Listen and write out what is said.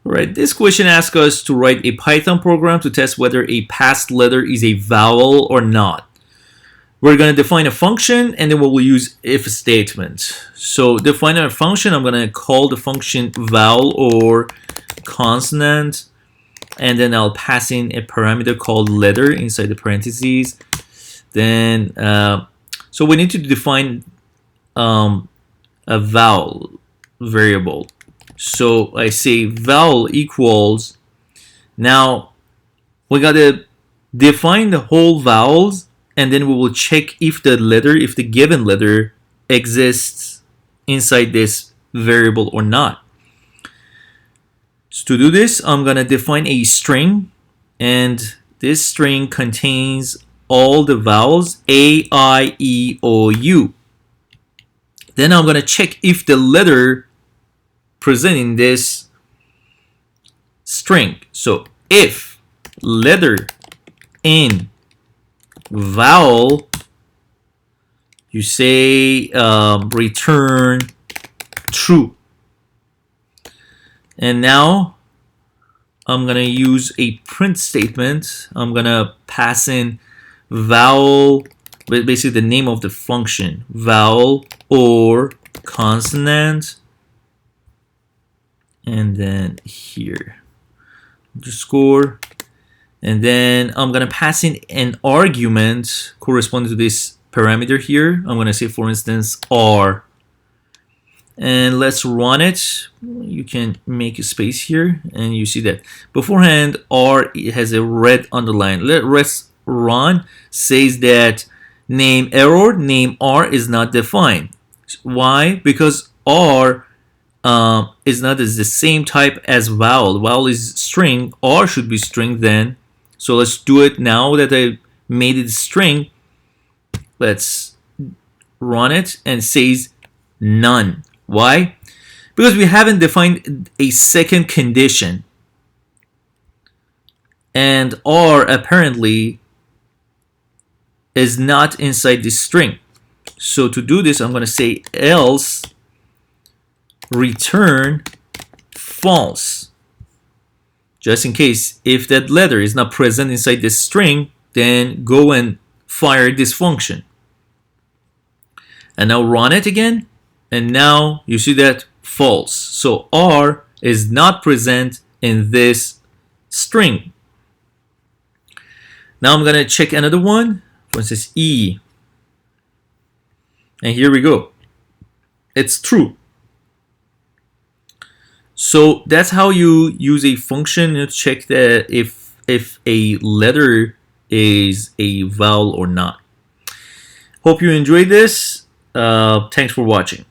All right, this question asks us to write a Python program to test whether a past letter is a vowel or not. We're going to define a function and then we will use if statement. So define a function, I'm going to call the function vowel or consonant, and then I'll pass in a parameter called letter inside the parentheses. Then, so we need to define a vowel variable. So I say vowel equals, now we got to define the whole vowels, and then we will check if the given letter exists inside this variable or not. So to do this, I'm going to define a string, and this string contains all the vowels A, I, E, O, U. Then I'm going to check if the letter present in this string. So if letter in vowel, you say return true. And now I'm going to use a print statement. I'm going to pass in vowel, basically the name of the function, vowel or consonant, and then here underscore, and then I'm going to pass in an argument corresponding to this parameter here. I'm going to say, for instance, R. And let's run it. You can make a space here, and you see that beforehand R has a red underline. Let's run. Says that name error, name R is not defined. Why? Because R is not the same type as vowel. Vowel is string. R should be string then. So let's do it now that I made it string. Let's run it, and says none. Why? Because we haven't defined a second condition, and R apparently is not inside this string. So to do this, I'm going to say else return false. Just in case, if that letter is not present inside this string, then go and fire this function. And now run it again. And now you see that false. So R is not present in this string. Now I'm going to check another one. For instance, E. And here we go. It's true. So that's how you use a function to check that if a letter is a vowel or not. Hope you enjoyed this. Thanks for watching.